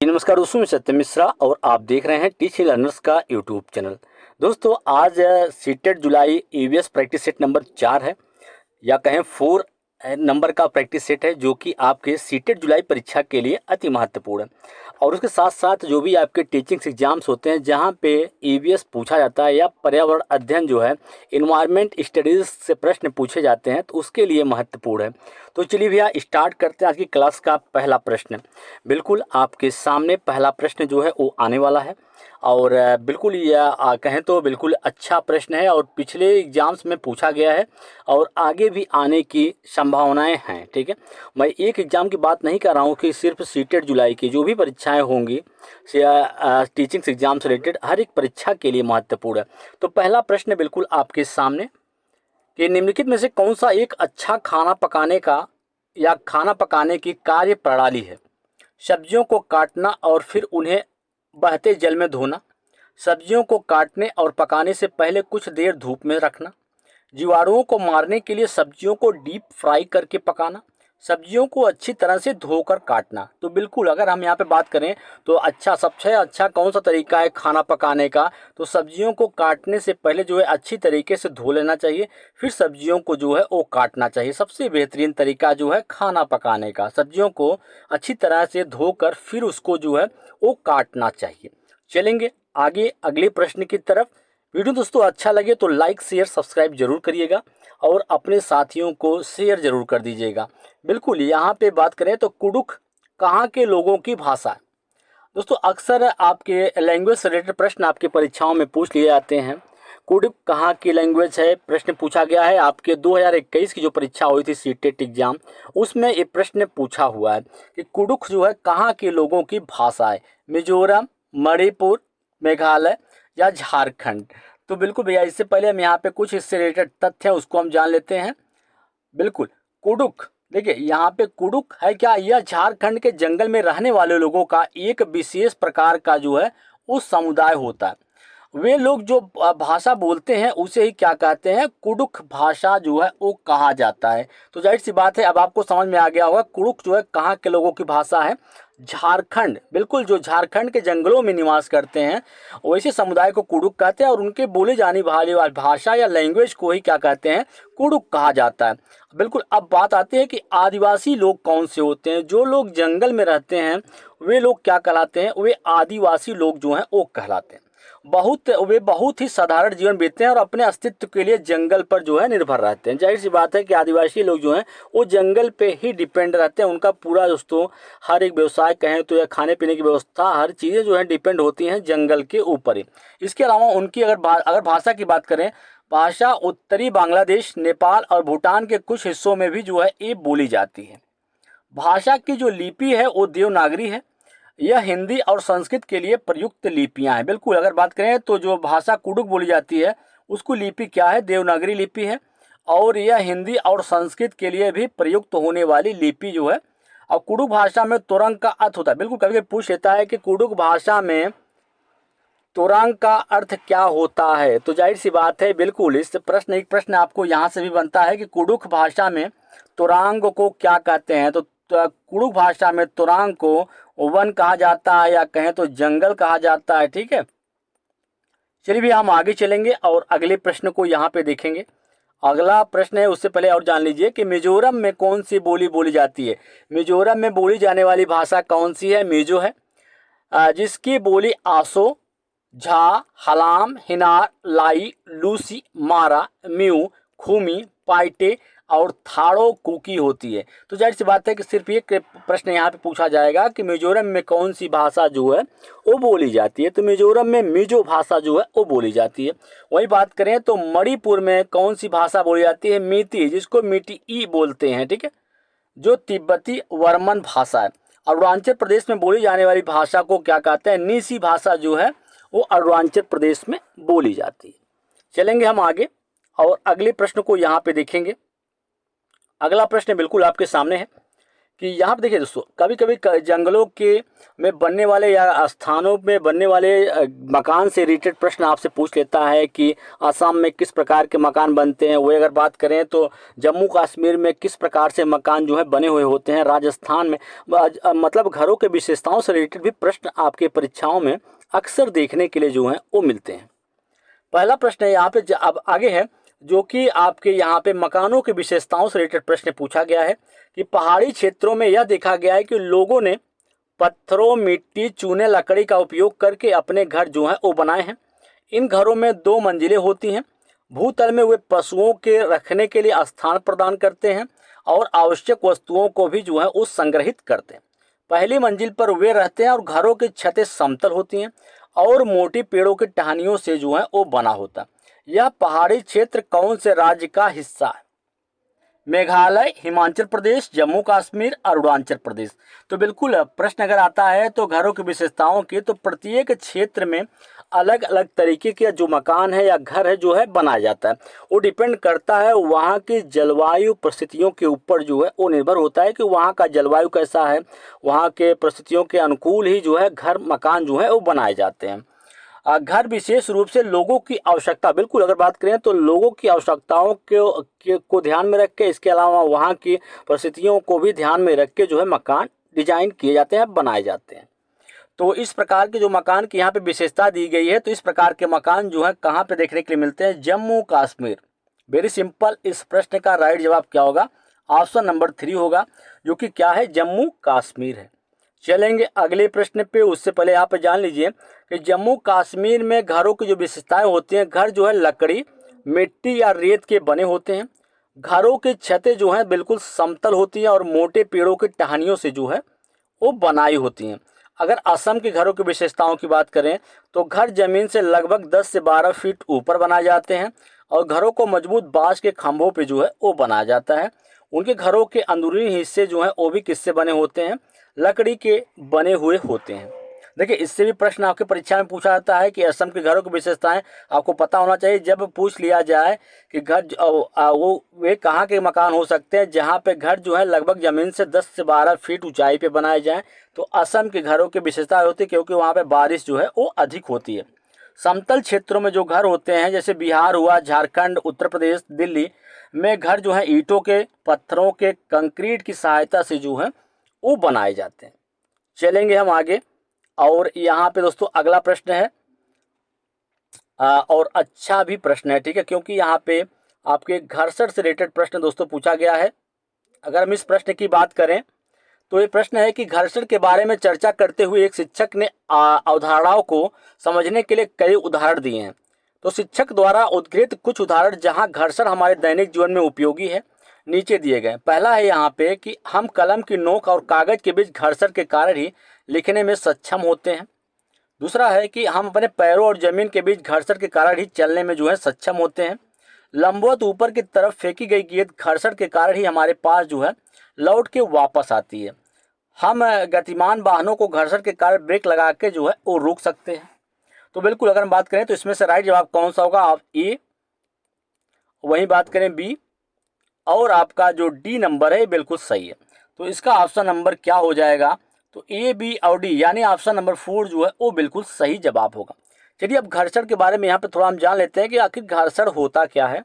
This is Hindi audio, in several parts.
नमस्कार दोस्तों, मैं सत्यम मिश्रा और आप देख रहे हैं टीच लर्नर्स का यूट्यूब चैनल। दोस्तों आज सीटेट जुलाई ईवीएस प्रैक्टिस सेट नंबर 4 है या कहें 4 नंबर का प्रैक्टिस सेट है जो कि आपके सीटेट जुलाई परीक्षा के लिए अति महत्वपूर्ण है। और उसके साथ साथ जो भी आपके टीचिंग एग्जाम्स होते हैं जहां पे ईवीएस पूछा जाता है या पर्यावरण अध्ययन जो है इन्वायरमेंट स्टडीज़ से प्रश्न पूछे जाते हैं तो उसके लिए महत्वपूर्ण है। तो चलिए भैया स्टार्ट करते हैं आज की क्लास का पहला प्रश्न। बिल्कुल आपके सामने पहला प्रश्न जो है वो आने वाला है और बिल्कुल यह कहें तो बिल्कुल अच्छा प्रश्न है और पिछले एग्जाम्स में पूछा गया है और आगे भी आने की संभावनाएं हैं। ठीक है, मैं एक एग्ज़ाम की बात नहीं कर रहा हूँ कि सिर्फ सीटेट जुलाई की जो भी परीक्षाएं होंगी टीचिंग एग्जाम से रिलेटेड हर एक परीक्षा के लिए महत्वपूर्ण है। तो पहला प्रश्न बिल्कुल आपके सामने कि निम्नलिखित में से कौन सा एक अच्छा खाना पकाने का या खाना पकाने की कार्य प्रणाली है। सब्जियों को काटना और फिर उन्हें बहते जल में धोना, सब्जियों को काटने और पकाने से पहले कुछ देर धूप में रखना, जीवाणुओं को मारने के लिए सब्जियों को डीप फ्राई करके पकाना, सब्जियों को अच्छी तरह से धोकर काटना। तो बिल्कुल अगर हम यहाँ पे बात करें तो सबसे अच्छा कौन सा तरीका है खाना पकाने का, तो सब्जियों को काटने से पहले जो है अच्छी तरीके से धो लेना चाहिए, फिर सब्जियों को जो है वो काटना चाहिए। सबसे बेहतरीन तरीका जो है खाना पकाने का, सब्जियों को अच्छी तरह से धोकर फिर उसको जो है वो काटना चाहिए। चलेंगे आगे अगले प्रश्न की तरफ। वीडियो दोस्तों अच्छा लगे तो लाइक शेयर सब्सक्राइब जरूर करिएगा और अपने साथियों को शेयर जरूर कर दीजिएगा। बिल्कुल यहाँ पे बात करें तो कुडुख कहाँ के लोगों की भाषा है। दोस्तों अक्सर आपके लैंग्वेज से रिलेटेड प्रश्न आपके परीक्षाओं में पूछ लिए जाते हैं। कुडुख कहाँ की लैंग्वेज है, प्रश्न पूछा गया है। आपके 2021 की जो परीक्षा हुई थी सीटेट एग्जाम, उसमें ये प्रश्न पूछा हुआ है कि कुडुख जो है कहाँ के लोगों की भाषा है, मिजोरम, मणिपुर, मेघालय या झारखंड। तो बिल्कुल भैया इससे पहले हम यहाँ पे कुछ इससे रिलेटेड तथ्य हैं उसको हम जान लेते हैं। बिल्कुल कुडुख, देखिए यहाँ पे कुडुख है क्या, यह झारखंड के जंगल में रहने वाले लोगों का एक विशेष प्रकार का जो है उस समुदाय होता है। वे लोग जो भाषा बोलते हैं उसे ही क्या कहते हैं, कुडुख भाषा जो है वो कहा जाता है। तो जाहिर सी बात है अब आपको समझ में आ गया होगा कुडुख जो है कहाँ के लोगों की भाषा है, झारखंड। बिल्कुल जो झारखंड के जंगलों में निवास करते हैं वैसे समुदाय को कुडुख कहते हैं और उनके बोले जाने वाली भाषा या लैंग्वेज को ही क्या कहते हैं, कुडुख कहा जाता है। बिल्कुल अब बात आती है कि आदिवासी लोग कौन से होते हैं। जो लोग जंगल में रहते हैं वे लोग क्या कहलाते हैं, वे आदिवासी लोग जो हैं वो कहलाते हैं। वे बहुत ही साधारण जीवन बीतते हैं और अपने अस्तित्व के लिए जंगल पर जो है निर्भर रहते हैं। जाहिर सी बात है कि आदिवासी लोग जो हैं वो जंगल पे ही डिपेंड रहते हैं। उनका पूरा दोस्तों हर एक व्यवसाय कहें तो या खाने पीने की व्यवस्था हर चीज़ें जो है डिपेंड होती हैं जंगल के ऊपर ही। इसके अलावा उनकी अगर भाषा की बात करें, भाषा उत्तरी बांग्लादेश, नेपाल और भूटान के कुछ हिस्सों में भी जो है ये बोली जाती है। भाषा की जो लिपि है वो देवनागरी है। यह हिंदी और संस्कृत के लिए प्रयुक्त लिपियां हैं। बिल्कुल अगर बात करें तो जो भाषा कुडुख बोली जाती है उसको लिपि क्या है, देवनागरी लिपि है और यह हिंदी और संस्कृत के लिए भी प्रयुक्त होने वाली लिपि जो है। और कुडुख भाषा में तुरंग का अर्थ होता है। बिल्कुल कभी कभी पूछ लेता है कि कुडुख भाषा में तुरंग का अर्थ क्या होता है। तो जाहिर सी बात है बिल्कुल एक प्रश्न आपको यहाँ से भी बनता है कि कुडुख भाषा में तुरांग को क्या कहते हैं। तो कुडुख भाषा में तुरांग को वन कहा जाता है या कहें तो जंगल कहा जाता है। ठीक है, चलिए भी हम आगे चलेंगे और अगले प्रश्न को यहाँ पे देखेंगे। अगला प्रश्न है उससे पहले और जान लीजिए कि मिजोरम में कौन सी बोली बोली जाती है। मिजोरम में बोली जाने वाली भाषा कौन सी है, मिजो है, जिसकी बोली आसो, झा, हलाम, हिनार, लाई, लूसी, मारा, म्यू, खूमी, पाइटे और थाड़ो कुकी होती है। तो जाहिर सी बात है कि सिर्फ एक प्रश्न यहाँ पे पूछा जाएगा कि मिजोरम में कौन सी भाषा जो है वो बोली जाती है। तो मिजोरम में मिजो भाषा जो है वो बोली जाती है। वही बात करें तो मणिपुर में कौन सी भाषा बोली जाती है, मीती, जिसको मीटी ई बोलते हैं। ठीक है, जो तिब्बती वर्मन भाषा है। अरुणाचल प्रदेश में बोली जाने वाली भाषा को क्या कहते हैं, नीसी भाषा जो है वो अरुणाचल प्रदेश में बोली जाती है। चलेंगे हम आगे और अगले प्रश्न को यहाँ पे देखेंगे। अगला प्रश्न बिल्कुल आपके सामने है कि यहाँ पे देखिए दोस्तों, कभी कभी जंगलों के में बनने वाले या स्थानों में बनने वाले मकान से रिलेटेड प्रश्न आपसे पूछ लेता है कि असम में किस प्रकार के मकान बनते हैं। वही अगर बात करें तो जम्मू कश्मीर में किस प्रकार से मकान जो है बने हुए होते हैं, राजस्थान में मतलब घरों के विशेषताओं से रिलेटेड भी प्रश्न आपके परीक्षाओं में अक्सर देखने के लिए जो है वो मिलते हैं। पहला प्रश्न है यहाँ पे अब आगे है, जो कि आपके यहाँ पे मकानों की विशेषताओं से रिलेटेड प्रश्न पूछा गया है कि पहाड़ी क्षेत्रों में यह देखा गया है कि लोगों ने पत्थरों, मिट्टी, चूने, लकड़ी का उपयोग करके अपने घर जो है वो बनाए हैं। इन घरों में 2 मंजिलें होती हैं। भूतल में वे पशुओं के रखने के लिए स्थान प्रदान करते हैं और आवश्यक वस्तुओं को भी जो है वो संग्रहित करते हैं। पहली मंजिल पर वे रहते हैं और घरों की छतें समतल होती हैं और मोटी पेड़ों की टहनियों से जो है वो बना होता है। यह पहाड़ी क्षेत्र कौन से राज्य का हिस्सा है? मेघालय, हिमाचल प्रदेश, जम्मू कश्मीर, अरुणाचल प्रदेश। तो बिल्कुल प्रश्न अगर आता है तो घरों की विशेषताओं की, तो प्रत्येक क्षेत्र में अलग अलग तरीके के जो मकान है या घर है जो है बनाया जाता है। वो डिपेंड करता है वहाँ की जलवायु परिस्थितियों के ऊपर जो है वो निर्भर होता है कि वहाँ का जलवायु कैसा है। वहाँ के परिस्थितियों के अनुकूल ही जो है घर मकान जो है वो बनाए जाते हैं। घर विशेष रूप से लोगों की आवश्यकता, बिल्कुल अगर बात करें तो लोगों की आवश्यकताओं को ध्यान में रख के, इसके अलावा वहाँ की परिस्थितियों को भी ध्यान में रख के जो है मकान डिजाइन किए जाते हैं, बनाए जाते हैं। तो इस प्रकार के जो मकान की यहाँ पे विशेषता दी गई है, तो इस प्रकार के मकान जो है कहाँ पे देखने के लिए मिलते हैं? जम्मू कश्मीर। वेरी सिंपल, इस प्रश्न का राइट जवाब क्या होगा? ऑप्शन नंबर 3 होगा, जो कि क्या है? जम्मू कश्मीर है। चलेंगे अगले प्रश्न पे, उससे पहले यहाँ पे जान लीजिए कि जम्मू कश्मीर में घरों की जो विशेषताएं होती हैं, घर जो है लकड़ी, मिट्टी या रेत के बने होते हैं। घरों की छतें जो हैं बिल्कुल समतल होती हैं और मोटे पेड़ों की टहनियों से जो है वो बनाई होती हैं। अगर असम के घरों की विशेषताओं की बात करें तो घर जमीन से लगभग 10 से 12 फीट ऊपर बनाए जाते हैं और घरों को मजबूत बांस के खंभों पे जो है वो बनाया जाता है। उनके घरों के अंदरूनी हिस्से जो हैं वो भी किससे बने होते हैं? लकड़ी के बने हुए होते हैं। देखिए, इससे भी प्रश्न आपके परीक्षा में पूछा जाता है कि असम के घरों की विशेषताएं आपको पता होना चाहिए। जब पूछ लिया जाए कि घर वो वे कहाँ के मकान हो सकते हैं जहाँ पे घर जो है लगभग ज़मीन से 10 से 12 फीट ऊंचाई पे बनाए जाएं, तो असम के घरों की विशेषता होती है क्योंकि वहाँ पे बारिश जो है वो अधिक होती है। समतल क्षेत्रों में जो घर होते हैं, जैसे बिहार हुआ, झारखंड, उत्तर प्रदेश, दिल्ली में घर जो है ईंटों के, पत्थरों के, कंक्रीट की सहायता से जो है वो बनाए जाते हैं। चलेंगे हम आगे, और यहाँ पे दोस्तों अगला प्रश्न है और अच्छा भी प्रश्न है, ठीक है, क्योंकि यहाँ पे आपके घर्षण से रिलेटेड प्रश्न दोस्तों पूछा गया है। अगर हम इस प्रश्न की बात करें तो ये प्रश्न है कि घर्षण के बारे में चर्चा करते हुए एक शिक्षक ने अवधारणाओं को समझने के लिए कई उदाहरण दिए हैं। तो शिक्षक द्वारा उद्धृत कुछ उदाहरण जहां घर्षण हमारे दैनिक जीवन में उपयोगी है, नीचे दिए गए। पहला है यहाँ पे कि हम कलम की नोक और कागज के बीच घर्षण के कारण ही लिखने में सक्षम होते हैं। दूसरा है कि हम अपने पैरों और जमीन के बीच घर्षण के कारण ही चलने में जो है सक्षम होते हैं। लंबवत ऊपर की तरफ फेंकी गई गेंद घर्षण के कारण ही हमारे पास जो है लौट के वापस आती है। हम गतिमान वाहनों को घर्षण के कारण ब्रेक लगा के जो है वो रोक सकते हैं। तो बिल्कुल अगर हम बात करें तो इसमें से राइट जवाब कौन सा होगा? आप ए, वहीं बात करें बी, और आपका जो डी नंबर है बिल्कुल सही है। तो इसका ऑप्शन नंबर क्या हो जाएगा? तो ए, बी और डी, यानी ऑप्शन नंबर 4 जो है वो बिल्कुल सही जवाब होगा। चलिए अब घर्षण के बारे में यहाँ पे थोड़ा हम जान लेते हैं कि आखिर घर्षण होता क्या है।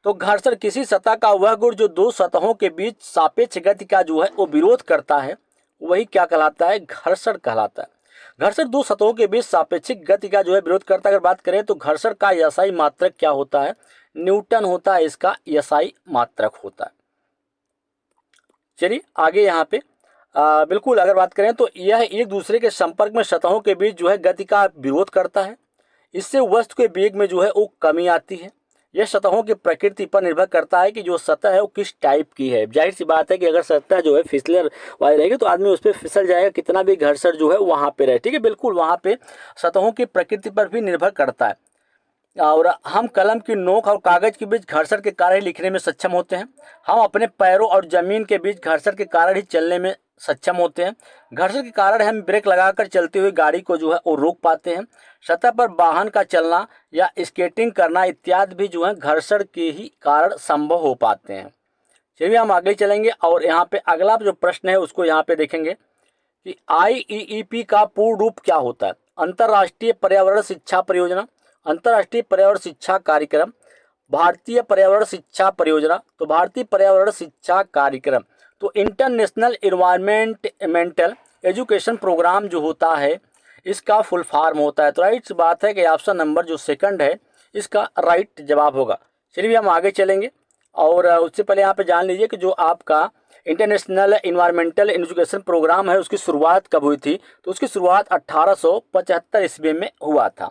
तो घर्षण किसी सतह का वह गुण जो दो सतहों के बीच सापेक्ष गति का जो है वो विरोध करता है, वही क्या कहलाता है? घर्षण कहलाता है। घर्षण दो सतहों के बीच सापेक्षिक गति का जो है विरोध करता है। अगर बात करें तो घर्षण का एसआई मात्रक क्या होता है? न्यूटन होता है, इसका एसआई मात्रक होता है। चलिए आगे यहाँ पे बिल्कुल अगर बात करें तो यह एक दूसरे के संपर्क में सतहों के बीच जो है गति का विरोध करता है। इससे वस्तु के वेग में जो है वो कमी आती है। यह सतहों की प्रकृति पर निर्भर करता है कि जो सतह है वो किस टाइप की है। जाहिर सी बात है कि अगर सतह जो है फिसलर वाली रहेगी तो आदमी उस पर फिसल जाएगा, कितना भी घर्षण जो है वहाँ पे रहे, ठीक है। बिल्कुल वहाँ पे सतहों की प्रकृति पर भी निर्भर करता है। और हम कलम की नोक और कागज के बीच घर्षण के कारण ही लिखने में सक्षम होते हैं। हम अपने पैरों और जमीन के बीच घर्षण के कारण ही चलने में सक्षम होते हैं। घर्षण के कारण हम ब्रेक लगाकर चलती हुई गाड़ी को जो है वो रोक पाते हैं। सतह पर वाहन का चलना या स्केटिंग करना इत्यादि भी जो है घर्षण के ही कारण संभव हो पाते हैं। चलिए हम आगे चलेंगे और यहाँ पे अगला जो प्रश्न है उसको यहाँ पे देखेंगे कि IEEP का पूर्ण रूप क्या होता है। अंतर्राष्ट्रीय पर्यावरण शिक्षा परियोजना, अंतर्राष्ट्रीय पर्यावरण शिक्षा कार्यक्रम, भारतीय पर्यावरण शिक्षा परियोजना। तो भारतीय पर्यावरण शिक्षा कार्यक्रम तो इंटरनेशनल इन्वायरमेंटल एजुकेशन प्रोग्राम जो होता है इसका फुल फॉर्म होता है। तो राइट बात है कि ऑप्शन नंबर जो सेकंड है इसका राइट जवाब होगा। चलिए हम आगे चलेंगे और उससे पहले यहाँ पे जान लीजिए कि जो आपका इंटरनेशनल इन्वायरमेंटल एजुकेशन प्रोग्राम है उसकी शुरुआत कब हुई थी। तो उसकी शुरुआत 1875 ईस्वी में हुआ था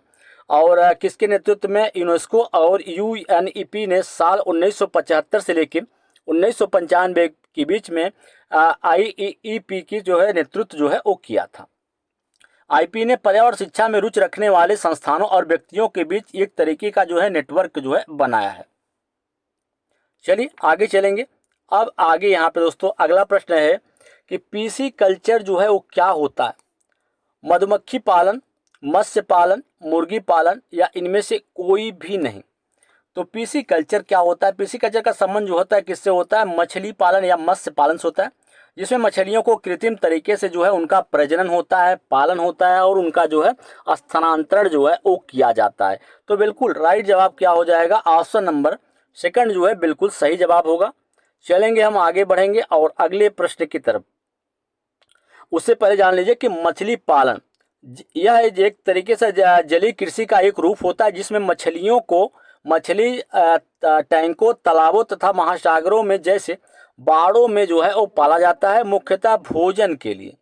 और किसके नेतृत्व में, यूनेस्को और UNEP ने साल 1975 से लेकर 1995 के बीच में IEEP की जो है नेतृत्व जो है वो किया था। IP ने पर्यावरण शिक्षा में रुचि रखने वाले संस्थानों और व्यक्तियों के बीच एक तरीके का जो है नेटवर्क जो है बनाया है। चलिए आगे चलेंगे। अब आगे यहाँ पे दोस्तों अगला प्रश्न है कि पीसी कल्चर जो है वो क्या होता है। मधुमक्खी पालन, मत्स्य पालन, मुर्गी पालन या इनमें से कोई भी नहीं। तो पीसी कल्चर क्या होता है। पीसी कल्चर का संबंध जो होता है किससे होता है, मछली पालन या मत्स्य पालन से होता है, जिसमें मछलियों को कृत्रिम तरीके से जो है उनका प्रजनन होता है, पालन होता है और उनका जो है स्थानांतरण जो है वो किया जाता है। तो बिल्कुल राइट जवाब क्या हो जाएगा, ऑप्शन नंबर सेकंड जो है बिल्कुल सही जवाब होगा। चलेंगे हम आगे बढ़ेंगे और अगले प्रश्न की तरफ। उससे पहले जान लीजिए कि मछली पालन यह एक तरीके से जलीय कृषि का एक रूप होता है जिसमें मछलियों को मछली टैंकों, तालाबों तथा महासागरों में जैसे बाड़ों में जो है वो पाला जाता है, मुख्यतः भोजन के लिए।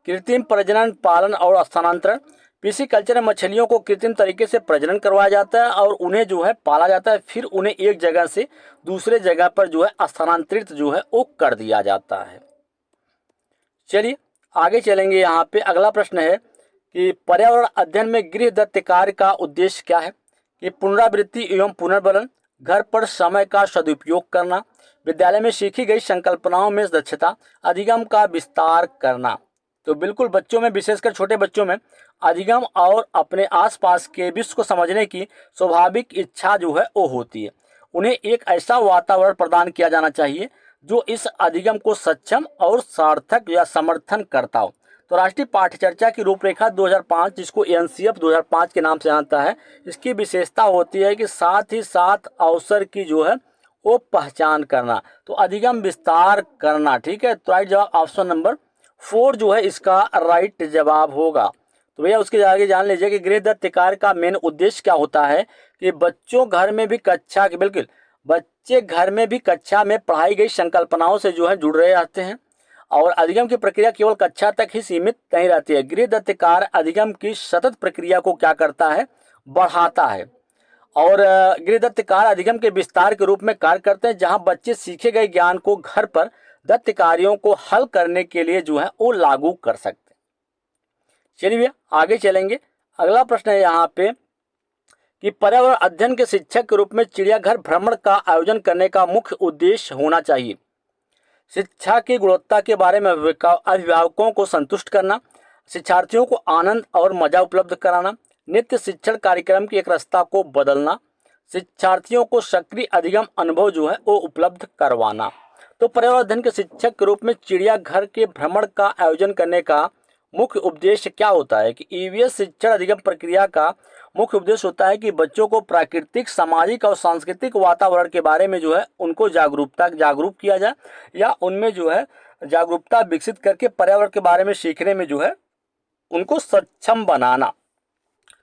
कृत्रिम प्रजनन, पालन और स्थानांतरण। पीसी कल्चर में मछलियों को कृत्रिम तरीके से प्रजनन करवाया जाता है और उन्हें जो है पाला जाता है, फिर उन्हें एक जगह से दूसरे जगह पर जो है स्थानांतरित जो है वो कर दिया जाता है। चलिए आगे चलेंगे। यहाँ पे अगला प्रश्न है कि पर्यावरण अध्ययन में गृहदत्त कार्य का उद्देश्य क्या है। कि पुनरावृत्ति एवं पुनर्बलन, घर पर समय का सदुपयोग करना, विद्यालय में सीखी गई संकल्पनाओं में दक्षता, अधिगम का विस्तार करना। तो बिल्कुल बच्चों में, विशेषकर छोटे बच्चों में अधिगम और अपने आसपास के विश्व को समझने की स्वाभाविक इच्छा जो है वो होती है। उन्हें एक ऐसा वातावरण प्रदान किया जाना चाहिए जो इस अधिगम को सक्षम और सार्थक या समर्थन करता हो। तो राष्ट्रीय पाठ्यचर्या की रूपरेखा 2005 जिसको NCF 2005 के नाम से जानता है, इसकी विशेषता होती है कि साथ ही साथ अवसर की जो है वो पहचान करना, तो अधिगम विस्तार करना। ठीक है, तो राइट जवाब ऑप्शन नंबर 4 जो है इसका राइट जवाब होगा। तो भैया उसके आगे जान लीजिए कि गृहदत्त कार्य का मेन उद्देश्य क्या होता है। कि बच्चों घर में भी कक्षा की बिल्कुल बच्चे घर में भी कक्षा में पढ़ाई गई संकल्पनाओं से जो है जुड़ रहे रहते हैं और अधिगम की प्रक्रिया केवल कक्षा तक ही सीमित नहीं रहती है। गृहदत्त कार्य अधिगम की सतत प्रक्रिया को क्या करता है, बढ़ाता है और गृहदत्त कार्य अधिगम के विस्तार के रूप में कार्य करते हैं, जहां बच्चे सीखे गए ज्ञान को घर पर दत्त कार्यों को हल करने के लिए जो है वो लागू कर सकते हैं। चलिए आगे चलेंगे। अगला प्रश्न है यहाँ पे कि पर्यावरण अध्ययन के शिक्षक के रूप में चिड़ियाघर भ्रमण का आयोजन करने का मुख्य उद्देश्य होना चाहिए। शिक्षा की गुणवत्ता के बारे में अभिभावकों को संतुष्ट करना, शिक्षार्थियों को आनंद और मजा उपलब्ध कराना, नित्य शिक्षण कार्यक्रम की एक रास्ता को बदलना, शिक्षार्थियों को सक्रिय अधिगम अनुभव जो है वो उपलब्ध करवाना। तो पर्यावरण अध्ययन के शिक्षक के रूप में चिड़ियाघर के भ्रमण का आयोजन करने का मुख्य उद्देश्य क्या होता है। कि EVS शिक्षण अधिगम प्रक्रिया का मुख्य उद्देश्य होता है कि बच्चों को प्राकृतिक, सामाजिक और सांस्कृतिक वातावरण के बारे में जो है उनको जागरूक किया जाए या उनमें जो है जागरूकता विकसित करके पर्यावरण के बारे में सीखने में जो है उनको सक्षम बनाना।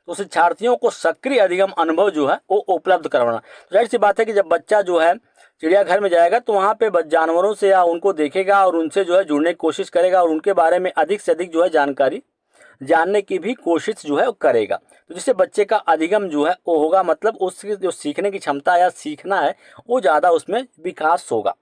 तो शिक्षार्थियों को सक्रिय अधिगम अनुभव जो है वो उपलब्ध करवाना। तो जाहिर सी बात है कि जब बच्चा जो है चिड़ियाघर में जाएगा तो वहाँ पे जानवरों से या उनको देखेगा और उनसे जो है जुड़ने की कोशिश करेगा और उनके बारे में अधिक से अधिक जो है जानकारी जानने की भी कोशिश जो है करेगा। तो जिससे बच्चे का अधिगम जो है वो होगा, मतलब उसकी जो सीखने की क्षमता या सीखना है वो ज़्यादा उसमें विकास होगा।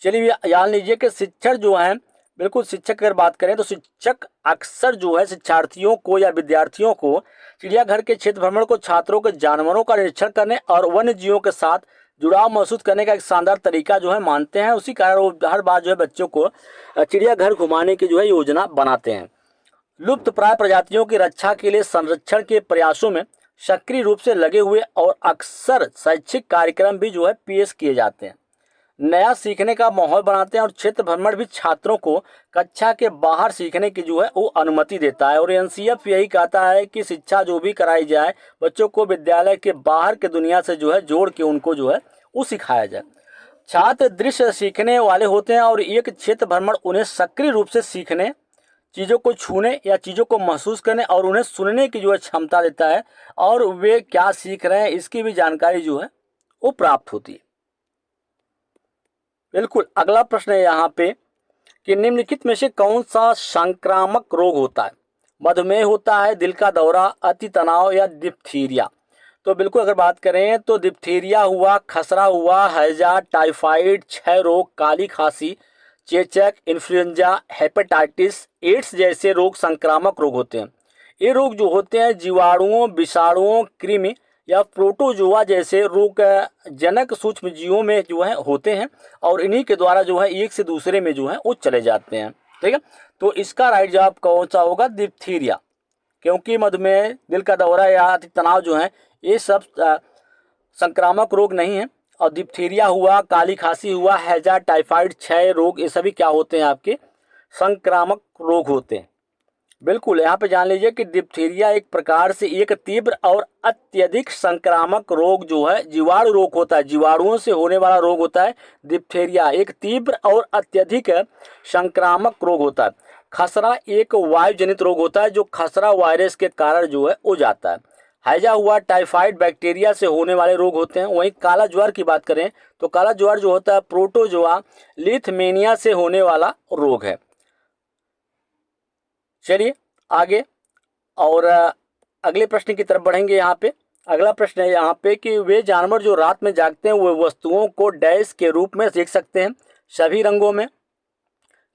चलिए जान लीजिए कि शिक्षक जो है, बिल्कुल शिक्षक अगर बात करें तो शिक्षक अक्सर जो है शिक्षार्थियों को या विद्यार्थियों को चिड़ियाघर के क्षेत्र भ्रमण को छात्रों के जानवरों का निरीक्षण करने और वन्य जीवों के साथ जुड़ाव महसूस करने का एक शानदार तरीका जो है मानते हैं। उसी कारण वो हर बार जो है बच्चों को चिड़ियाघर घुमाने की जो है योजना बनाते हैं। लुप्त प्राय प्रजातियों की रक्षा के लिए संरक्षण के प्रयासों में सक्रिय रूप से लगे हुए और अक्सर शैक्षिक कार्यक्रम भी जो है पेश किए जाते हैं। नया सीखने का माहौल बनाते हैं और क्षेत्र भ्रमण भी छात्रों को कक्षा के बाहर सीखने की जो है वो अनुमति देता है। और एनसीएफ यही कहता है कि शिक्षा जो भी कराई जाए बच्चों को विद्यालय के बाहर के दुनिया से जो है जोड़ के उनको जो है वो सिखाया जाए। छात्र दृश्य सीखने वाले होते हैं और एक क्षेत्र भ्रमण उन्हें सक्रिय रूप से सीखने, चीज़ों को छूने या चीज़ों को महसूस करने और उन्हें सुनने की जो है क्षमता देता है और वे क्या सीख रहे हैं इसकी भी जानकारी जो है वो प्राप्त होती है। बिल्कुल, अगला प्रश्न है यहाँ पे कि निम्नलिखित में से कौन सा संक्रामक रोग होता है? मधुमेह होता है, दिल का दौरा, अति तनाव या डिप्थीरिया? तो बिल्कुल अगर बात करें तो डिप्थीरिया हुआ, खसरा हुआ, हैजा, टाइफाइड, क्षय रोग, काली खांसी, चेचक, इन्फ्लुएंजा, हेपेटाइटिस, एड्स जैसे रोग संक्रामक रोग होते हैं। ये रोग जो होते हैं जीवाणुओं, विषाणुओं, कृमि या प्रोटोजोआ जैसे रोग जनक सूक्ष्म जीवों में जो है होते हैं और इन्हीं के द्वारा जो है एक से दूसरे में जो है वो चले जाते हैं। ठीक है, तो इसका राइट जवाब कौन सा होगा? डिप्थीरिया, क्योंकि मधुमेह, दिल का दौरा या अति तनाव जो है ये सब संक्रामक रोग नहीं है। और डिप्थीरिया हुआ, काली खांसी हुआ, हैजा, टाइफाइड, क्षय रोग, ये सभी क्या होते हैं? आपके संक्रामक रोग होते हैं। बिल्कुल, यहाँ पे जान लीजिए कि डिप्थीरिया एक प्रकार से एक तीव्र और अत्यधिक संक्रामक रोग जो है जीवाणु रोग होता है, जीवाणुओं से होने वाला रोग होता है। डिप्थीरिया एक तीव्र और अत्यधिक संक्रामक रोग होता है। खसरा एक वायु जनित रोग होता है जो खसरा वायरस के कारण जो है हो जाता है। हैजा हुआ, टाइफाइड बैक्टीरिया से होने वाले रोग होते हैं। वहीं काला ज्वर की बात करें तो काला ज्वर जो होता है प्रोटोजोआ लिथमेनिया से होने वाला रोग है। चलिए आगे और अगले प्रश्न की तरफ बढ़ेंगे। यहाँ पे अगला प्रश्न है यहाँ पे कि वे जानवर जो रात में जागते हैं वो वस्तुओं को डैश के रूप में देख सकते हैं? सभी रंगों में,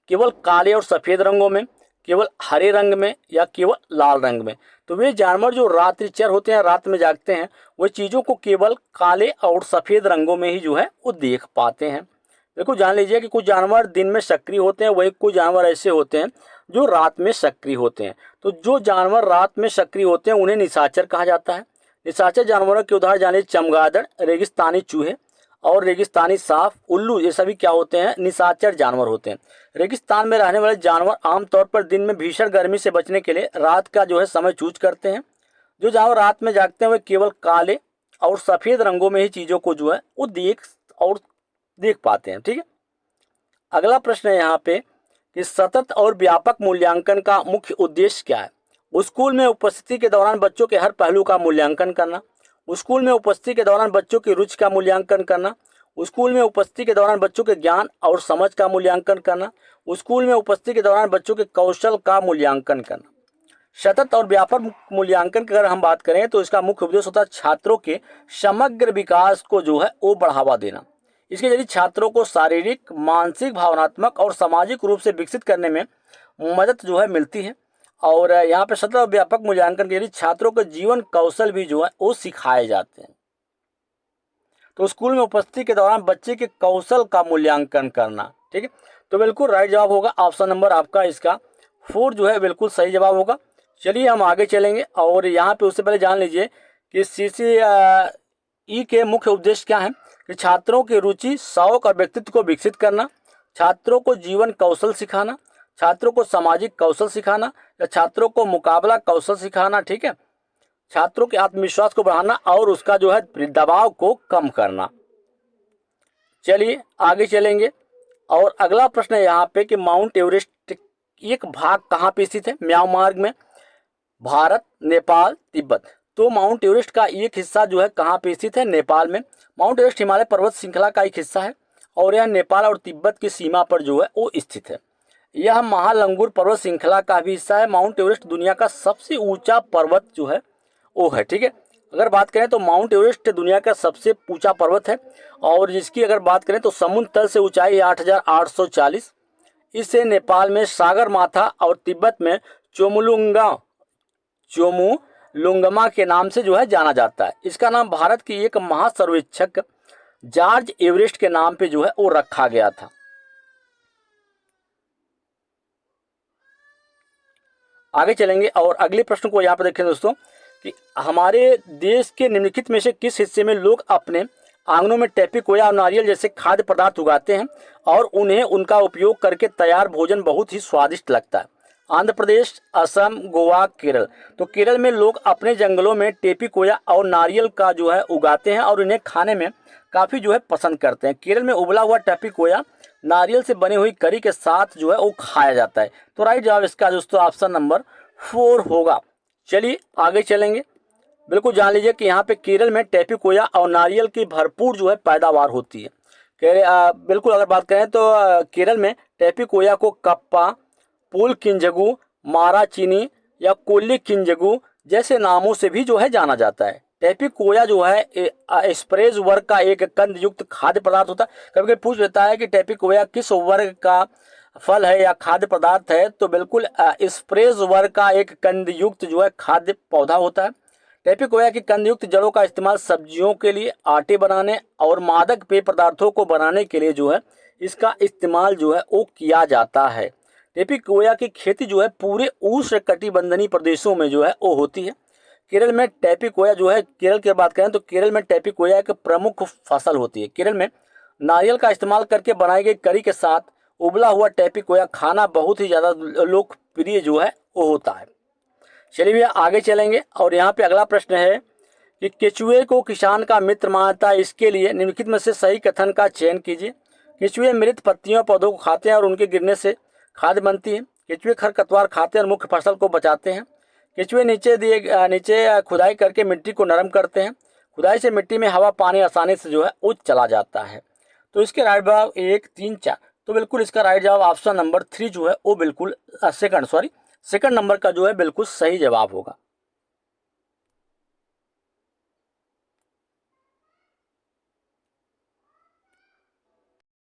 केवल काले और सफ़ेद रंगों में, केवल हरे रंग में या केवल लाल रंग में? तो वे जानवर जो रात्रिचर होते हैं, रात में जागते हैं, वो चीज़ों को केवल काले और सफ़ेद रंगों में ही जो है वो देख पाते हैं। देखो जान लीजिए कि कुछ जानवर दिन में सक्रिय होते हैं, वही कुछ जानवर ऐसे होते हैं जो रात में सक्रिय होते हैं। तो जो जानवर रात में सक्रिय होते हैं उन्हें निशाचर कहा जाता है। निशाचर जानवरों के उदाहरण जान लीजिए चमगादड़, रेगिस्तानी चूहे और रेगिस्तानी सांप, उल्लू, ये सभी क्या होते हैं? निशाचर जानवर होते हैं। रेगिस्तान में रहने वाले जानवर आमतौर पर दिन में भीषण गर्मी से बचने के लिए रात का जो है समय चूज करते हैं। जो जानवर रात में जागते हैं वे केवल काले और सफ़ेद रंगों में ही चीज़ों को जो है वो देख पाते हैं। ठीक है, अगला प्रश्न है यहाँ पे कि सतत और व्यापक मूल्यांकन का मुख्य उद्देश्य क्या है? स्कूल में उपस्थिति के दौरान बच्चों के हर पहलू का मूल्यांकन करना, स्कूल में उपस्थिति के दौरान बच्चों की रुचि का मूल्यांकन करना, स्कूल में उपस्थिति के दौरान बच्चों के ज्ञान और समझ का मूल्यांकन करना, स्कूल में उपस्थिति के दौरान बच्चों के कौशल का मूल्यांकन करना। सतत और व्यापक मूल्यांकन की अगर हम बात करें तो इसका मुख्य उद्देश्य होता है छात्रों के समग्र विकास को जो है वो बढ़ावा देना। इसके जरिए छात्रों को शारीरिक, मानसिक, भावनात्मक और सामाजिक रूप से विकसित करने में मदद जो है मिलती है। और यहाँ पे सतत और व्यापक मूल्यांकन के जरिए छात्रों के जीवन कौशल भी जो है वो सिखाए जाते हैं। तो स्कूल में उपस्थिति के दौरान बच्चे के कौशल का मूल्यांकन करना। ठीक है, तो बिल्कुल राइट जवाब होगा ऑप्शन नंबर आपका इसका 4 जो है बिल्कुल सही जवाब होगा। चलिए हम आगे चलेंगे और यहाँ पे उससे पहले जान लीजिए कि CCE के मुख्य उद्देश्य क्या है? कि छात्रों की रुचि, शौक और व्यक्तित्व को विकसित करना, छात्रों को जीवन कौशल सिखाना, छात्रों को सामाजिक कौशल सिखाना या छात्रों को मुकाबला कौशल सिखाना। ठीक है, छात्रों के आत्मविश्वास को बढ़ाना और उसका जो है दबाव को कम करना। चलिए आगे चलेंगे और अगला प्रश्न है यहाँ पे कि माउंट एवरेस्ट एक भाग कहाँ पे स्थित है? म्यांमार में, भारत, नेपाल, तिब्बत। तो माउंट एवरेस्ट का एक हिस्सा जो है कहाँ पे स्थित है? नेपाल में। माउंट एवरेस्ट हिमालय पर्वत श्रृंखला का एक हिस्सा है और यह नेपाल और तिब्बत की सीमा पर जो है वो स्थित है। यह महालंगुर पर्वत श्रृंखला का भी हिस्सा है। माउंट एवरेस्ट दुनिया का सबसे ऊंचा पर्वत जो है वो है। ठीक है, अगर बात करें तो माउंट एवरेस्ट दुनिया का सबसे ऊंचा पर्वत है और जिसकी अगर बात करें तो समुद्र तल से ऊंचाई 8,840। इसे नेपाल में सागरमाथा और तिब्बत में चोमुलुंगमा के नाम से जो है जाना जाता है। इसका नाम भारत की एक महासर्वेक्षक जॉर्ज एवरेस्ट के नाम पे जो है वो रखा गया था। आगे चलेंगे और अगले प्रश्न को यहाँ पे देखें दोस्तों कि हमारे देश के निम्नलिखित में से किस हिस्से में लोग अपने आंगनों में टेपीकोया और नारियल जैसे खाद्य पदार्थ उगाते हैं और उन्हें उनका उपयोग करके तैयार भोजन बहुत ही स्वादिष्ट लगता है। आंध्र प्रदेश, असम, गोवा, केरल। तो केरल में लोग अपने जंगलों में टेपीकोया और नारियल का जो है उगाते हैं और इन्हें खाने में काफ़ी जो है पसंद करते हैं। केरल में उबला हुआ टेपीकोया नारियल से बनी हुई करी के साथ जो है वो खाया जाता है। तो राइट जवाब इसका दोस्तों ऑप्शन नंबर 4 होगा। चलिए आगे चलेंगे। बिल्कुल जान लीजिए कि यहाँ पे केरल में टेपीकोया और नारियल की भरपूर जो है पैदावार होती है। बिल्कुल अगर बात करें तो केरल में टेपीकोया को कप्पा, पुल किंजगू, माराचीनी या कोल्ली किंजगू जैसे नामों से भी जो है जाना जाता है। टेपीकोया जो है स्प्रेज वर्ग का एक कंद युक्त खाद्य पदार्थ होता है। कभी कभी पूछ लेता है कि टेपीकोया किस वर्ग का फल है या खाद्य पदार्थ है, तो बिल्कुल स्प्रेज वर्ग का एक कंद युक्त जो है खाद्य पौधा होता है। टेपीकोया की कंद युक्त जड़ों का इस्तेमाल सब्जियों के लिए, आटे बनाने और मादक पेय पदार्थों को बनाने के लिए जो है इसका इस्तेमाल जो है वो किया जाता है। टेपीकोया की खेती जो है पूरे उष्णकटिबंधीय प्रदेशों में जो है वो होती है। केरल में टेपीकोया जो है, केरल की बात करें तो केरल में टेपीकोया एक प्रमुख फसल होती है। केरल में नारियल का इस्तेमाल करके बनाई गई करी के साथ उबला हुआ टेपीकोया खाना बहुत ही ज़्यादा लोकप्रिय जो है वो होता है। चलिए भैया आगे चलेंगे और यहाँ पे अगला प्रश्न है कि केचुए को किसान का मित्र मानता है, इसके लिए निम्नलिखित में से सही कथन का चयन कीजिए। केचुए मृत पत्तियों पौधों को खाते हैं और उनके गिरने से खाद बनती है। केचुए खरपतवार खाते हैं और मुख्य फसल को बचाते हैं। केचुए नीचे खुदाई करके मिट्टी को नरम करते हैं। खुदाई से मिट्टी में हवा पानी आसानी से जो है वो चला जाता है। तो इसके राइट जवाब 1, 3, 4। तो बिल्कुल इसका राइट जवाब ऑप्शन नंबर 3 जो है वो बिल्कुल सेकंड नंबर का जो है बिल्कुल सही जवाब होगा।